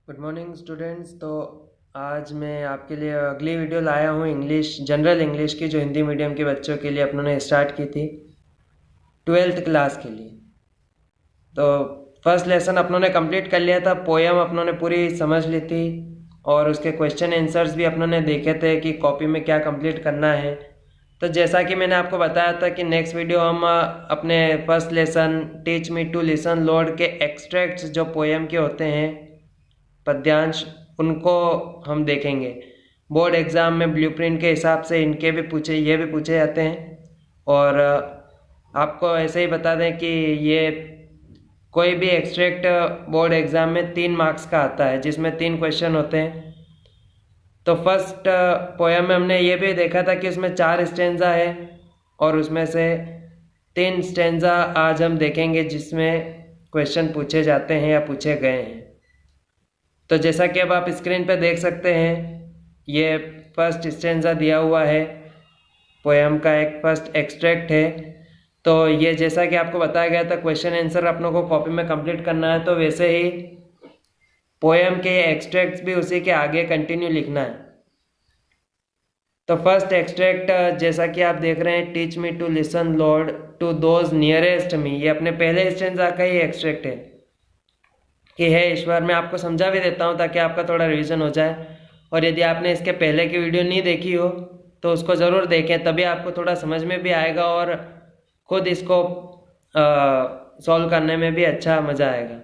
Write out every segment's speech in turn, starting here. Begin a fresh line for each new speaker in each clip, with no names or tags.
Good morning students. तो आज मैं आपके लिए अगली वीडियो लाया हूँ इंग्लिश जनरल इंग्लिश की, जो हिंदी मीडियम के बच्चों के लिए अपनों ने स्टार्ट की थी 12th क्लास के लिए। तो फर्स्ट लेसन अपनों ने कंप्लीट कर लिया था, पोएम अपनों ने पूरी समझ ली थी और उसके क्वेश्चन आंसर्स भी अपनों ने देखे थे कि कॉपी में क्या कंप्लीट करना है। तो जैसा कि मैंने आपको बताया था कि नेक्स्ट वीडियो हम अपने first lesson teach me to listen lord के एक्सट्रैक्ट्स जो पोएम के होते हैं पद्यांश, उनको हम देखेंगे। बोर्ड एग्ज़ाम में ब्लूप्रिंट के हिसाब से इनके भी ये भी पूछे जाते हैं। और आपको ऐसे ही बता दें कि ये कोई भी एक्सट्रैक्ट बोर्ड एग्ज़ाम में 3 मार्क्स का आता है, जिसमें 3 क्वेश्चन होते हैं। तो फर्स्ट पोएम में हमने ये भी देखा था कि उसमें 4 स्टेंजा है और उसमें से 3 स्टेंजा आज हम देखेंगे जिसमें क्वेश्चन पूछे जाते हैं या पूछे गए हैं। तो जैसा कि अब आप स्क्रीन पे देख सकते हैं, ये फर्स्ट स्टेंजा दिया हुआ है, पोएम का एक फर्स्ट एक्सट्रैक्ट है। तो ये जैसा कि आपको बताया गया था क्वेश्चन आंसर अपनों को कॉपी में कंप्लीट करना है, तो वैसे ही पोएम के एक्सट्रैक्ट्स भी उसी के आगे कंटिन्यू लिखना है। तो फर्स्ट एक्सट्रैक्ट जैसा कि आप देख रहे हैं, teach me to listen Lord to those nearest me, ये अपने पहले स्टेंजा का ही एक्सट्रैक्ट है कि हे ईश्वर। मैं आपको समझा भी देता हूँ ताकि आपका थोड़ा रिवीजन हो जाए, और यदि आपने इसके पहले की वीडियो नहीं देखी हो तो उसको ज़रूर देखें, तभी आपको थोड़ा समझ में भी आएगा और खुद इसको सॉल्व करने में भी अच्छा मज़ा आएगा।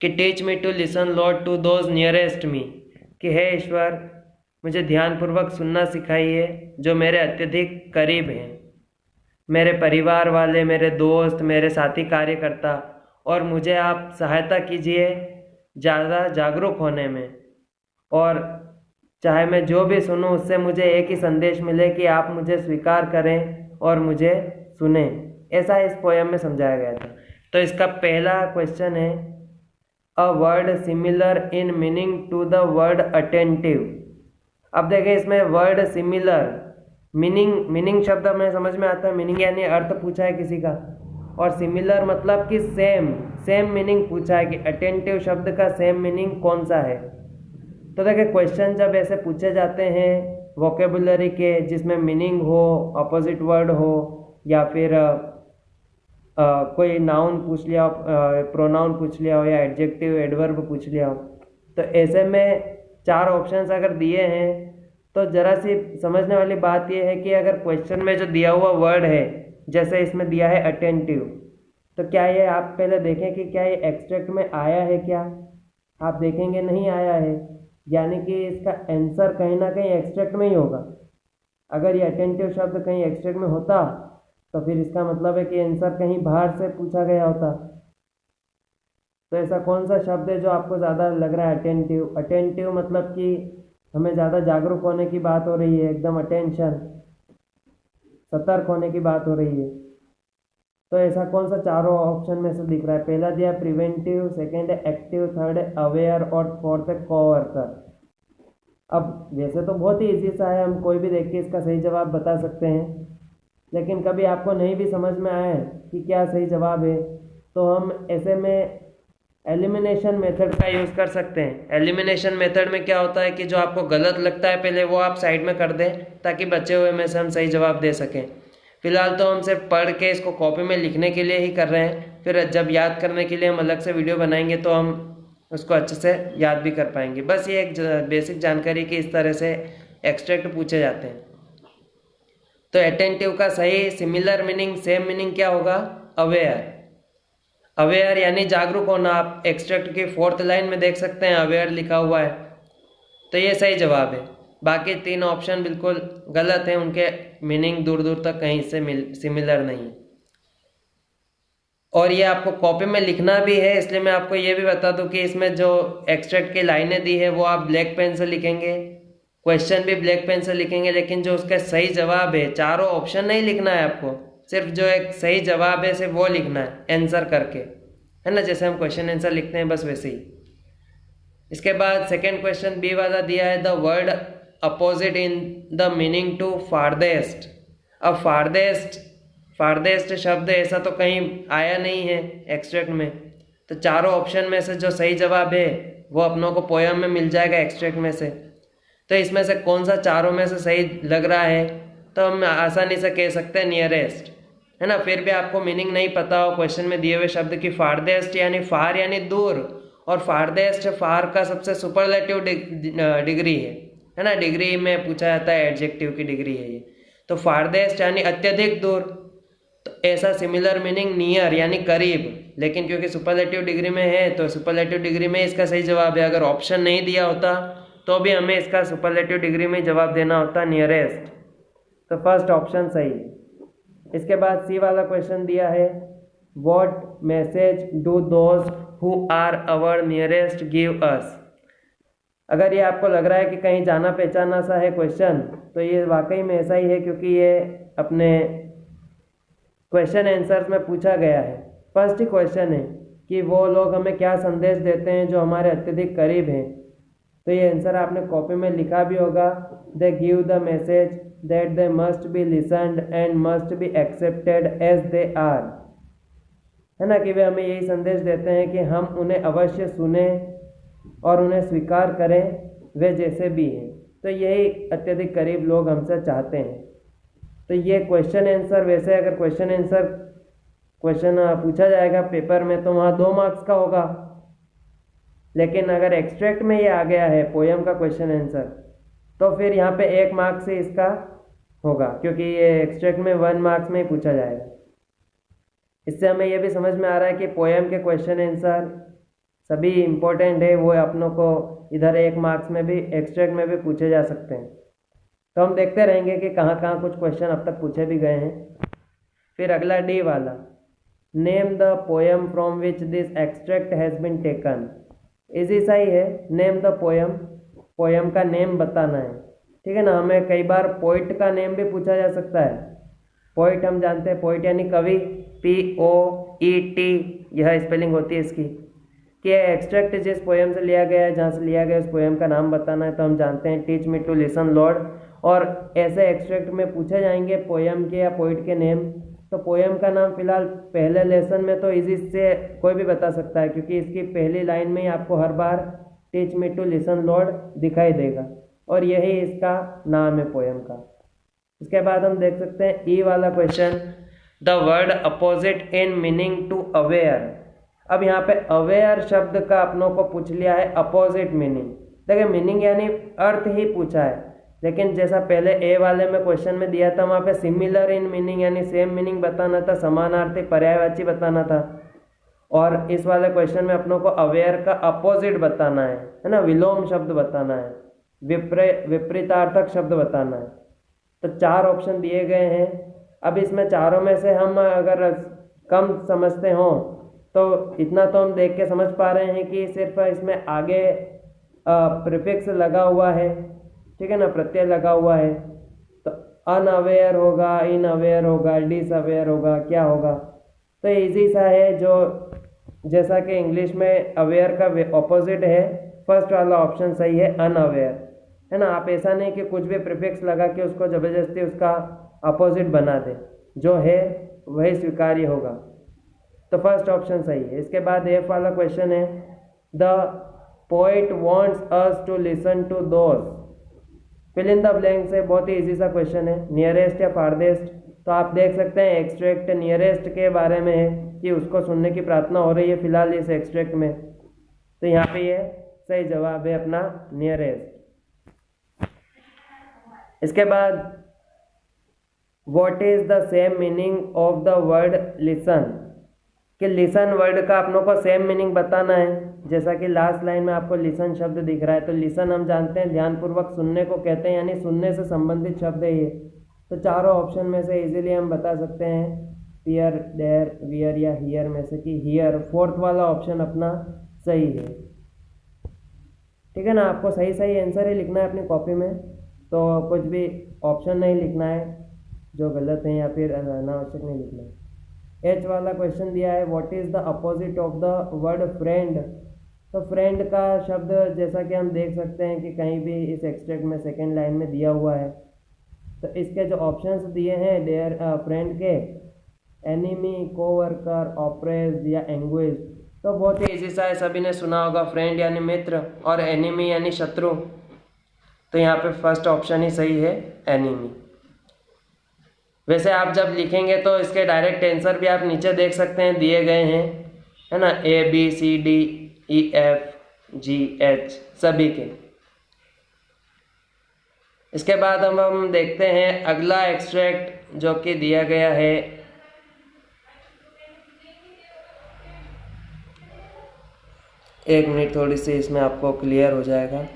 कि teach me to listen Lord to those nearest me, कि हे ईश्वर मुझे ध्यानपूर्वक सुनना सिखाइए जो मेरे अत्यधिक करीब हैं, मेरे परिवार वाले, मेरे दोस्त, मेरे साथी कार्यकर्ता, और मुझे आप सहायता कीजिए ज़्यादा जागरूक होने में, और चाहे मैं जो भी सुनूं उससे मुझे एक ही संदेश मिले कि आप मुझे स्वीकार करें और मुझे सुने। ऐसा इस पोएम में समझाया गया था। तो इसका पहला क्वेश्चन है, a word similar in meaning to the word attentive. अब देखें, इसमें वर्ड सिमिलर, मीनिंग शब्द हमें समझ में आता है, मीनिंग यानी अर्थ पूछा है किसी का, और सिमिलर मतलब कि सेम मीनिंग पूछा है कि अटेंटिव शब्द का सेम मीनिंग कौन सा है। तो देखिए, क्वेश्चन जब ऐसे पूछे जाते हैं वोकेबुलरी के, जिसमें मीनिंग हो, अपोजिट वर्ड हो, या फिर कोई नाउन पूछ लिया हो, प्रोनाउन पूछ लिया हो, या एडजेक्टिव एडवर्ब पूछ लिया हो, तो ऐसे में 4 ऑप्शंस अगर दिए हैं तो ज़रा सी समझने वाली बात यह है कि अगर क्वेश्चन में जो दिया हुआ वर्ड है, जैसे इसमें दिया है अटेंटिव, तो क्या ये आप पहले देखें कि क्या ये एक्सट्रैक्ट में आया है क्या। आप देखेंगे नहीं आया है, यानी कि इसका आंसर कहीं ना कहीं एक्सट्रैक्ट में ही होगा। अगर ये अटेंटिव शब्द कहीं एक्सट्रैक्ट में होता तो फिर इसका मतलब है कि आंसर कहीं बाहर से पूछा गया होता। तो ऐसा कौन सा शब्द है जो आपको ज़्यादा लग रहा है अटेंटिव। अटेंटिव मतलब कि हमें ज़्यादा जागरूक होने की बात हो रही है, एकदम अटेंशन, सतर्क होने की बात हो रही है। तो ऐसा कौन सा चारों ऑप्शन में से दिख रहा है। पहला दिया प्रिवेंटिव, सेकंड है एक्टिव, थर्ड है अवेयर, और फोर्थ है कोवर्कर। अब वैसे तो बहुत ही इजी सा है, हम कोई भी देख के इसका सही जवाब बता सकते हैं, लेकिन कभी आपको नहीं भी समझ में आए कि क्या सही जवाब है, तो हम ऐसे में एलिमिनेशन मेथड का यूज़ कर सकते हैं। एलिमिनेशन मेथड में क्या होता है कि जो आपको गलत लगता है पहले वो आप साइड में कर दें, ताकि बचे हुए में से हम सही जवाब दे सकें। फिलहाल तो हम सिर्फ पढ़ के इसको कॉपी में लिखने के लिए ही कर रहे हैं, फिर जब याद करने के लिए हम अलग से वीडियो बनाएंगे तो हम उसको अच्छे से याद भी कर पाएंगे। बस ये एक बेसिक जानकारी कि इस तरह से एक्सट्रैक्ट पूछे जाते हैं। तो अटेंटिव का सही सिमिलर मीनिंग, सेम मीनिंग क्या होगा, अवेयर। अवेयर यानी जागरूक होना। आप एक्सट्रैक्ट की 4th लाइन में देख सकते हैं अवेयर लिखा हुआ है, तो ये सही जवाब है। बाकी 3 ऑप्शन बिल्कुल गलत हैं, उनके मीनिंग दूर दूर तक कहीं से सिमिलर नहीं। और ये आपको कॉपी में लिखना भी है, इसलिए मैं आपको ये भी बता दूं कि इसमें जो एक्सट्रैक्ट की लाइनें दी है वो आप ब्लैक पेन से लिखेंगे, क्वेश्चन भी ब्लैक पेन से लिखेंगे, लेकिन जो उसका सही जवाब है, चारों ऑप्शन नहीं लिखना है आपको, सिर्फ जो एक सही जवाब है सिर्फ वो लिखना है आंसर करके, है ना, जैसे हम क्वेश्चन आंसर लिखते हैं बस वैसे ही। इसके बाद सेकेंड क्वेश्चन बी वाला दिया है, the word opposite in the meaning to farthest. अब फारदेस्ट शब्द ऐसा तो कहीं आया नहीं है एक्सट्रैक्ट में, तो चारों ऑप्शन में से जो सही जवाब है वो अपनों को पोयम में मिल जाएगा एक्सट्रैक्ट में से। तो इसमें से कौन सा चारों में से सही लग रहा है, तो हम आसानी से कह सकते हैं नियरेस्ट, है ना। फिर भी आपको मीनिंग नहीं पता हो क्वेश्चन में दिए हुए शब्द की फारदेस्ट यानी फार यानी दूर, और फारदेस्ट फार का सबसे सुपरलेटिव डिग्री है ना। डिग्री में पूछा जाता है, एडजेक्टिव की डिग्री है ये। तो फारदेस्ट यानी अत्यधिक दूर, तो ऐसा सिमिलर मीनिंग नियर यानी करीब, लेकिन क्योंकि सुपरलेटिव डिग्री में है तो सुपरलेटिव डिग्री में इसका सही जवाब है। अगर ऑप्शन नहीं दिया होता तो भी हमें इसका सुपरलेटिव डिग्री में जवाब देना होता नियरेस्ट। तो फर्स्ट ऑप्शन सही है। इसके बाद सी वाला क्वेश्चन दिया है, what message do those who are our nearest give us. अगर ये आपको लग रहा है कि कहीं जाना पहचाना सा है क्वेश्चन, तो ये वाकई में ऐसा ही है, क्योंकि ये अपने क्वेश्चन आंसर्स में पूछा गया है। फर्स्ट ही क्वेश्चन है कि वो लोग हमें क्या संदेश देते हैं जो हमारे अत्यधिक करीब हैं। तो ये आंसर आपने कॉपी में लिखा भी होगा, they give the message that they must be listened and must be accepted as they are, है ना। कि वे हमें यही संदेश देते हैं कि हम उन्हें अवश्य सुने और उन्हें स्वीकार करें वे जैसे भी हैं। तो यही अत्यधिक करीब लोग हमसे चाहते हैं। तो ये क्वेश्चन आंसर, वैसे अगर क्वेश्चन पूछा जाएगा पेपर में तो वहाँ 2 मार्क्स का होगा, लेकिन अगर एक्सट्रैक्ट में ये आ गया है पोयम का क्वेश्चन आंसर, तो फिर यहाँ पे 1 मार्क्स से इसका होगा, क्योंकि ये एक्सट्रैक्ट में 1 मार्क्स में ही पूछा जाएगा। इससे हमें ये भी समझ में आ रहा है कि पोयम के क्वेश्चन आंसर सभी इम्पोर्टेंट है, वो अपनों को इधर 1 मार्क्स में भी एक्सट्रैक्ट में भी पूछे जा सकते हैं। तो हम देखते रहेंगे कि कहाँ कहाँ कुछ क्वेश्चन अब तक पूछे भी गए हैं। फिर अगला डी वाला, name the poem from which this extract has been taken. Easy सा ही है, नेम द पोयम, पोयम का नेम बताना है, ठीक है ना। हमें कई बार पोइट का नेम भी पूछा जा सकता है। पोइट हम जानते हैं, पोइट यानी कवि, POET यह स्पेलिंग होती है इसकी। कि एक्सट्रैक्ट जिस पोयम से लिया गया है, जहाँ से लिया गया उस पोयम का नाम बताना है। तो हम जानते हैं teach me to listen lord, और ऐसे एक्सट्रैक्ट में पूछे जाएंगे पोयम के या पोइट के नेम। तो पोयम का नाम फिलहाल पहले लेसन में तो इजी से कोई भी बता सकता है, क्योंकि इसकी पहली लाइन में ही आपको हर बार teach me to listen Lord दिखाई देगा, और यही इसका नाम है पोयम का। इसके बाद हम देख सकते हैं ई वाला question, the word opposite in meaning to aware. अब यहाँ पे अवेयर शब्द का अपनों को पूछ लिया है अपोजिट मीनिंग। देखिए मीनिंग यानी अर्थ ही पूछा है, लेकिन जैसा पहले ए वाले में क्वेश्चन में दिया था, वहाँ पे सिमिलर इन मीनिंग यानी सेम मीनिंग बताना था, समानार्थी पर्यायवाची बताना था। और इस वाले क्वेश्चन में अपनों को अवेयर का अपोजिट बताना है ना, विलोम शब्द बताना है, विपरीतार्थक शब्द बताना है। तो 4 ऑप्शन दिए गए हैं। अब इसमें चारों में से हम अगर कम समझते हों तो इतना तो हम देख के समझ पा रहे हैं कि सिर्फ इसमें आगे प्रीफिक्स लगा हुआ है, ठीक है ना, प्रत्यय लगा हुआ है। तो अनअवेयर होगा, इन अवेयर होगा, डिसअवेयर होगा, क्या होगा। तो इजी सा है, जो जैसा कि इंग्लिश में अवेयर का ऑपोजिट है, फर्स्ट वाला ऑप्शन सही है, अनअवेयर, है ना। आप ऐसा नहीं कि कुछ भी प्रीफिक्स लगा के उसको ज़बरदस्ती उसका अपोजिट बना दे, जो है वही स्वीकार्य होगा। तो फर्स्ट ऑप्शन सही है। इसके बाद एफ वाला क्वेश्चन है, the poet wants us to listen to those, fill in the blank से। बहुत ही इजी सा क्वेश्चन है, नियरेस्ट या फारदेस्ट। तो आप देख सकते हैं एक्सट्रैक्ट नियरेस्ट के बारे में है कि उसको सुनने की प्रार्थना हो रही है फिलहाल इस एक्सट्रैक्ट में। तो यहाँ पे ये सही जवाब है अपना नियरेस्ट। इसके बाद what is the same meaning of the word listen, कि लिसन वर्ड का अपनों को सेम मीनिंग बताना है। जैसा कि लास्ट लाइन में आपको लिसन शब्द दिख रहा है, तो लिसन हम जानते हैं ध्यानपूर्वक सुनने को कहते हैं, यानी सुनने से संबंधित शब्द है ये। तो चारों ऑप्शन में से इजीली हम बता सकते हैं हियर, देयर, वियर या हियर में से कि हियर, फोर्थ वाला ऑप्शन अपना सही है, ठीक है ना। आपको सही सही आंसर ही लिखना है अपनी कॉपी में, तो कुछ भी ऑप्शन नहीं लिखना है जो गलत है या फिर अनावश्यक नहीं लिखना है। एच वाला क्वेश्चन दिया है, what is the opposite of the word friend. तो फ्रेंड का शब्द जैसा कि हम देख सकते हैं कि कहीं भी इस एक्सट्रैक्ट में सेकेंड लाइन में दिया हुआ है। तो इसके जो ऑप्शंस दिए हैं देयर फ्रेंड के, एनिमी, कोवर्कर, ऑप्रेस्ड या एंग्वेज, तो बहुत ही इजी सा है, सभी ने सुना होगा, फ्रेंड यानी मित्र और एनिमी यानी शत्रु। तो यहाँ पे फर्स्ट ऑप्शन ही सही है, एनिमी। वैसे आप जब लिखेंगे तो इसके डायरेक्ट आंसर भी आप नीचे देख सकते हैं, दिए गए हैं, है ना, ABCDEFGH सभी के। इसके बाद हम देखते हैं अगला एक्सट्रैक्ट जो कि दिया गया है। एक मिनट, थोड़ी सी इसमें आपको क्लियर हो जाएगा।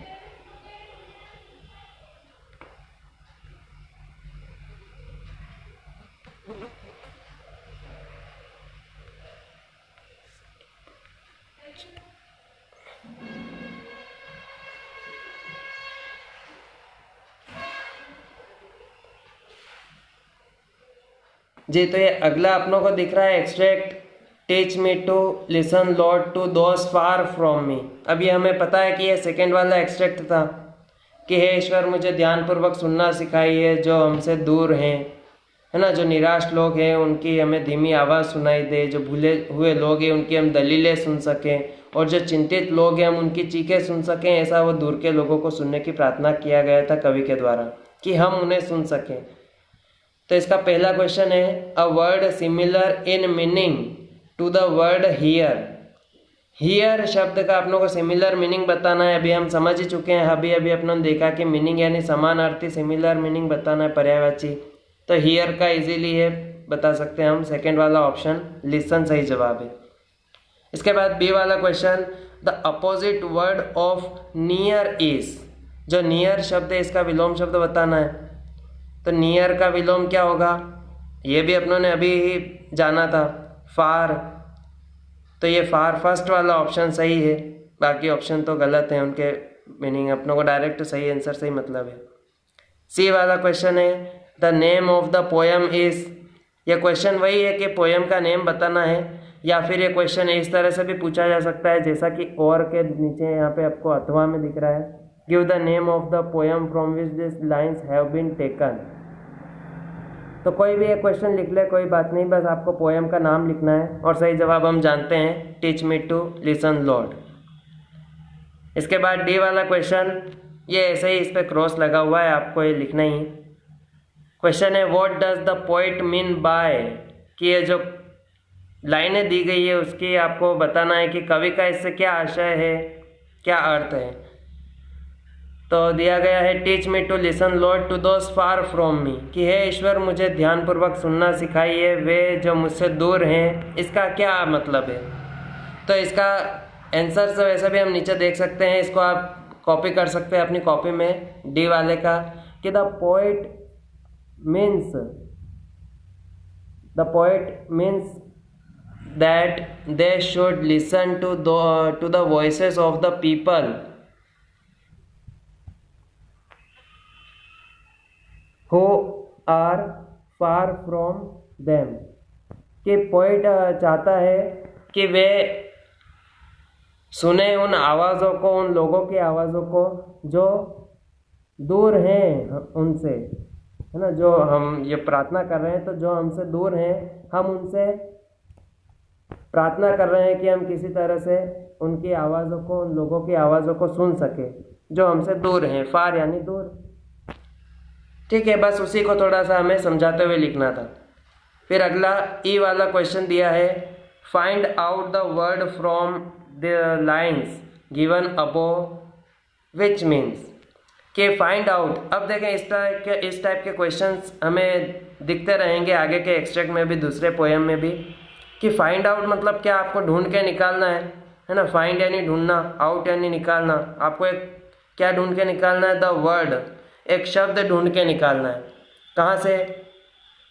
जी, तो ये अगला अपनों को दिख रहा है extract, teach me to listen Lord to those far from me. अब ये हमें पता है कि ये सेकेंड वाला एक्सट्रैक्ट था कि हे ईश्वर मुझे ध्यानपूर्वक सुनना सिखाइए जो हमसे दूर हैं, है ना, जो निराश लोग हैं उनकी हमें धीमी आवाज़ सुनाई दे, जो भूले हुए लोग हैं उनकी हम दलीलें सुन सकें, और जो चिंतित लोग हैं हम उनकी चीखें सुन सकें। ऐसा वो दूर के लोगों को सुनने की प्रार्थना किया गया था कवि के द्वारा कि हम उन्हें सुन सकें। तो इसका पहला क्वेश्चन है, a word similar in meaning to the word here. Here शब्द का अपनों को सिमिलर मीनिंग बताना है। अभी हम समझ ही चुके हैं, अभी अपनों ने देखा कि मीनिंग यानी समानार्थी, सिमिलर मीनिंग बताना है, पर्यायवाची। तो हियर का इजीली है बता सकते हैं हम, सेकेंड वाला ऑप्शन लिसन सही जवाब है। इसके बाद बी वाला question, the opposite word of near is. जो नियर शब्द है इसका विलोम शब्द बताना है। तो नियर का विलोम क्या होगा, ये भी अपनों ने अभी ही जाना था, फार। तो ये फार फर्स्ट वाला ऑप्शन सही है, बाकी ऑप्शन तो गलत हैं, उनके मीनिंग अपनों को डायरेक्ट सही आंसर सही मतलब है। सी वाला क्वेश्चन है, the name of the poem is. ये क्वेश्चन वही है कि पोएम का नेम बताना है, या फिर ये क्वेश्चन इस तरह से भी पूछा जा सकता है जैसा कि और के नीचे यहाँ पे आपको अथवा में दिख रहा है, give the name of the poem from which this lines have been taken. तो कोई भी एक क्वेश्चन लिख ले, कोई बात नहीं, बस आपको पोएम का नाम लिखना है। और सही जवाब हम जानते हैं, teach me to listen lord. इसके बाद डी वाला क्वेश्चन, ये ऐसे ही इस पर क्रॉस लगा हुआ है, आपको ये लिखना ही। क्वेश्चन है, what does the poet mean by. कि ये जो लाइनें दी गई है उसकी आपको बताना है कि कवि का इससे क्या आशय है, क्या अर्थ है। तो दिया गया है, teach me to listen Lord to those far from me. कि हे ईश्वर मुझे ध्यानपूर्वक सुनना सिखाइए वे जो मुझसे दूर हैं। इसका क्या मतलब है, तो इसका आंसर से वैसे भी हम नीचे देख सकते हैं, इसको आप कॉपी कर सकते हैं अपनी कॉपी में, डी वाले का, कि the poet means that they should listen to the voices of the people who are far from them। कि पोइट चाहता है कि वे सुने उन आवाज़ों को, उन लोगों की आवाज़ों को जो दूर हैं उनसे, है ना। जो हम ये प्रार्थना कर रहे हैं, तो जो हमसे दूर हैं, हम उनसे प्रार्थना कर रहे हैं कि हम किसी तरह से उनकी आवाज़ों को, उन लोगों की आवाज़ों को सुन सके जो हमसे दूर हैं। फार यानी दूर, ठीक है। बस उसी को थोड़ा सा हमें समझाते हुए लिखना था। फिर अगला ई वाला क्वेश्चन दिया है, find out the word from the lines given above which means. कि फाइंड आउट, अब देखें इस टाइप के क्वेश्चंस हमें दिखते रहेंगे आगे के एक्सट्रैक्ट में भी, दूसरे पोएम में भी। कि फाइंड आउट मतलब क्या, आपको ढूंढ के निकालना है ना। फाइंड यानी ढूंढना, आउट यानी निकालना। आपको एक क्या ढूंढ के निकालना है, द वर्ड, एक शब्द ढूंढ के निकालना है। कहाँ से,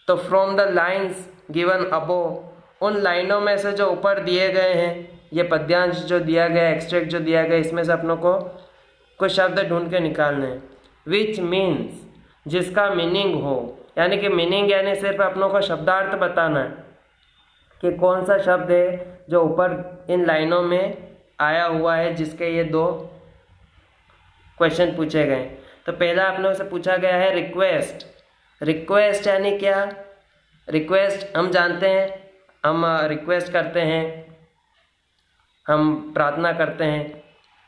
तो from the lines given above, उन लाइनों में से जो ऊपर दिए गए हैं, ये पद्यांश जो दिया गया, एक्सट्रैक्ट जो दिया गया, इसमें से अपनों को कुछ शब्द ढूंढ के निकालने हैं। विच मीन्स, जिसका मीनिंग हो, यानी कि मीनिंग यानी सिर्फ अपनों को शब्दार्थ बताना है कि कौन सा शब्द है जो ऊपर इन लाइनों में आया हुआ है, जिसके ये दो क्वेश्चन पूछे गए। तो पहला आप लोगों से पूछा गया है रिक्वेस्ट। रिक्वेस्ट यानी क्या, रिक्वेस्ट हम जानते हैं, हम रिक्वेस्ट करते हैं हम प्रार्थना करते हैं।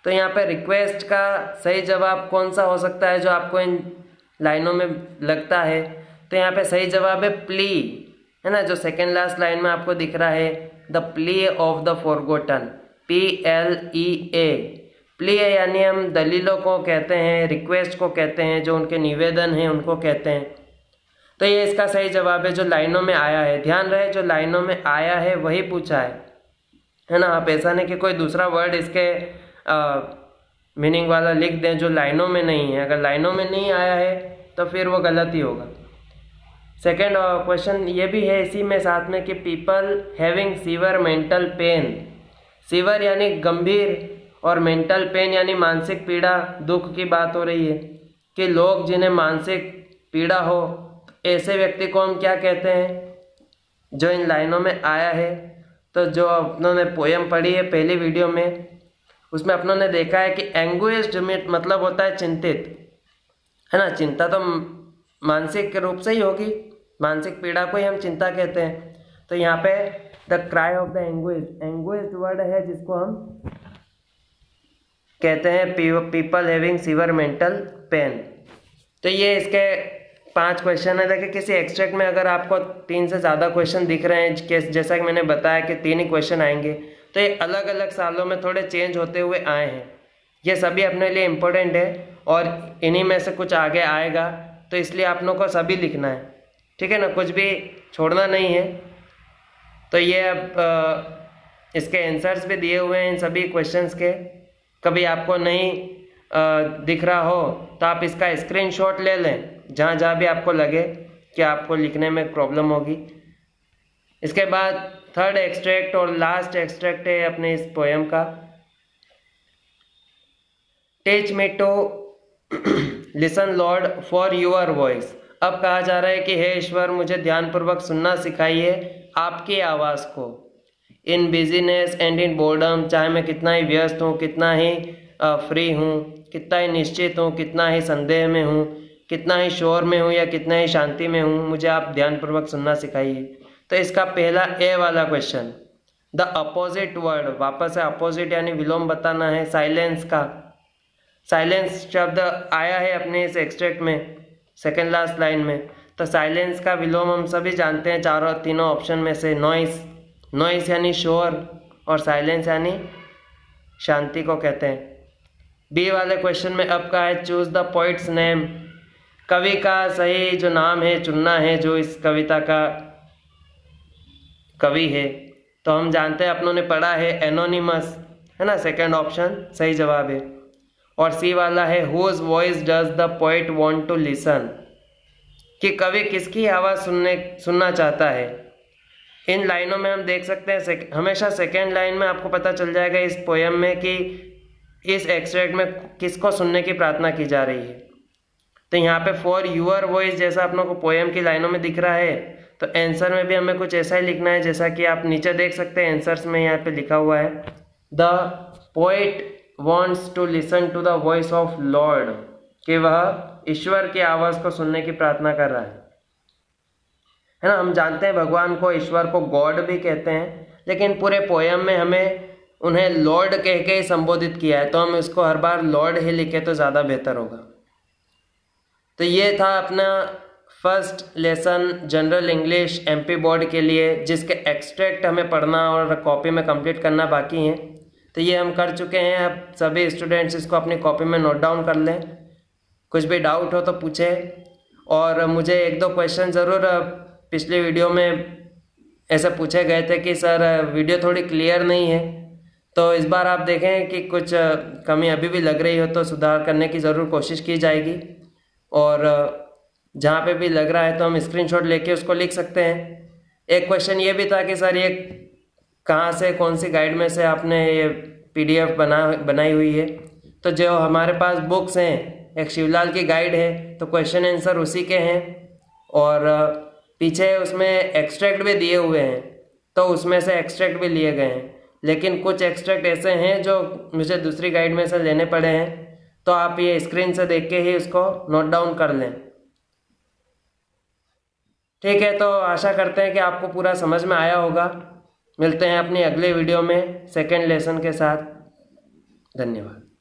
तो यहाँ पे रिक्वेस्ट का सही जवाब कौन सा हो सकता है जो आपको इन लाइनों में लगता है? तो यहाँ पे सही जवाब है प्ली, है ना, जो सेकेंड लास्ट लाइन में आपको दिख रहा है, the plea of the forgotten, PLEA। Plea यानी हम दलीलों को कहते हैं, रिक्वेस्ट को कहते हैं, जो उनके निवेदन हैं उनको कहते हैं। तो ये इसका सही जवाब है जो लाइनों में आया है। ध्यान रहे जो लाइनों में आया है वही पूछा है ना। आप ऐसा नहीं कि कोई दूसरा वर्ड इसके मीनिंग वाला लिख दें जो लाइनों में नहीं है। अगर लाइनों में नहीं आया है तो फिर वो गलत ही होगा। सेकेंड क्वेश्चन ये भी है इसी में साथ में कि people having sewer mental pen, sewer यानी गंभीर और मेंटल पेन यानी मानसिक पीड़ा, दुख की बात हो रही है कि लोग जिन्हें मानसिक पीड़ा हो, ऐसे व्यक्ति को हम क्या कहते हैं जो इन लाइनों में आया है। तो जो अपनों ने पोएम पढ़ी है पहली वीडियो में, उसमें अपनों ने देखा है कि एंग्विश्ड मतलब होता है चिंतित, है ना। चिंता तो मानसिक रूप से ही होगी, मानसिक पीड़ा को ही हम चिंता कहते हैं। तो यहाँ पे the cry of the anguished, anguished word है जिसको हम कहते हैं people having sewer mental pen. तो ये इसके 5 क्वेश्चन है। देखिए किसी एक्सट्रैक्ट में अगर आपको 3 से ज़्यादा क्वेश्चन दिख रहे हैं, जैसा कि मैंने बताया कि 3 ही क्वेश्चन आएंगे, तो ये अलग अलग सालों में थोड़े चेंज होते हुए आए हैं। ये सभी अपने लिए इम्पोर्टेंट है और इन्हीं में से कुछ आगे आएगा, तो इसलिए आप लोगों को सभी लिखना है, ठीक है ना, कुछ भी छोड़ना नहीं है। तो ये अब इसके आंसर्स भी दिए हुए हैं इन सभी क्वेश्चंस के। कभी आपको नहीं दिख रहा हो तो आप इसका स्क्रीनशॉट ले लें जहाँ जहाँ भी आपको लगे कि आपको लिखने में प्रॉब्लम होगी। इसके बाद थर्ड एक्सट्रैक्ट और लास्ट एक्सट्रैक्ट है अपने इस पोएम का। Teach me to listen lord for your voice. अब कहा जा रहा है कि हे ईश्वर मुझे ध्यानपूर्वक सुनना सिखाइए आपकी आवाज़ को। इन बिजीनेस एंड इन बोर्डम, चाहे मैं कितना ही व्यस्त हूँ, कितना ही फ्री हूँ, कितना ही निश्चित हूँ, कितना ही संदेह में हूँ, कितना ही शोर में हूँ या कितना ही शांति में हूँ, मुझे आप ध्यानपूर्वक सुनना सिखाइए। तो इसका पहला ए वाला क्वेश्चन, द अपोजिट वर्ड, वापस से अपोजिट यानी विलोम बताना है साइलेंस का। साइलेंस शब्द आया है अपने इस एक्सट्रैक्ट में सेकेंड लास्ट लाइन में। तो साइलेंस का विलोम हम सभी जानते हैं तीनों ऑप्शन में से, नॉइस, नॉइस यानी शोर और साइलेंस यानी शांति को कहते हैं। बी वाले क्वेश्चन में अब का है चूज द पोइट्स नेम, कवि का सही जो नाम है चुनना है जो इस कविता का कवि है। तो हम जानते हैं अपनों ने पढ़ा है एनोनिमस, है ना, सेकंड ऑप्शन सही जवाब है। और सी वाला है whose voice does the poet want to listen, कि कवि किसकी आवाज़ सुनना चाहता है। इन लाइनों में हम देख सकते हैं हमेशा सेकेंड लाइन में आपको पता चल जाएगा इस पोएम में कि इस एक्सट्रैक्ट में किसको सुनने की प्रार्थना की जा रही है। तो यहाँ पे फॉर यूअर वॉइस जैसा आप लोगों को पोएम की लाइनों में दिख रहा है, तो आंसर में भी हमें कुछ ऐसा ही लिखना है जैसा कि आप नीचे देख सकते हैं आंसर्स में यहाँ पे लिखा हुआ है the poet wants to listen to the voice of lord, कि वह ईश्वर की आवाज़ को सुनने की प्रार्थना कर रहा है ना। हम जानते हैं भगवान को, ईश्वर को गॉड भी कहते हैं, लेकिन पूरे पोएम में हमें उन्हें लॉर्ड कह के ही संबोधित किया है, तो हम इसको हर बार लॉर्ड ही लिखे तो ज़्यादा बेहतर होगा। तो ये था अपना first lesson general English MP board के लिए, जिसके एक्सट्रैक्ट हमें पढ़ना और कॉपी में कंप्लीट करना बाकी हैं। तो ये हम कर चुके हैं। अब सभी स्टूडेंट्स इसको अपनी कॉपी में नोट डाउन कर लें, कुछ भी डाउट हो तो पूछें। और मुझे 1-2 क्वेश्चन ज़रूर पिछली वीडियो में ऐसे पूछे गए थे कि सर वीडियो थोड़ी क्लियर नहीं है, तो इस बार आप देखें कि कुछ कमी अभी भी लग रही हो तो सुधार करने की ज़रूर कोशिश की जाएगी। और जहाँ पे भी लग रहा है तो हम स्क्रीनशॉट लेके उसको लिख सकते हैं। एक क्वेश्चन ये भी था कि सर ये कहाँ से, कौन सी गाइड में से आपने ये PDF बनाई हुई है। तो जो हमारे पास बुक्स हैं, एक शिवलाल की गाइड है, तो क्वेश्चन आंसर उसी के हैं। और पीछे उसमें एक्सट्रैक्ट भी दिए हुए हैं, तो उसमें से एक्सट्रैक्ट भी लिए गए हैं। लेकिन कुछ एक्सट्रैक्ट ऐसे हैं जो मुझे दूसरी गाइड में से लेने पड़े हैं, तो आप ये स्क्रीन से देख के ही उसको नोट डाउन कर लें। ठीक है, तो आशा करते हैं कि आपको पूरा समझ में आया होगा। मिलते हैं अपनी अगले वीडियो में सेकंड लेसन के साथ। धन्यवाद।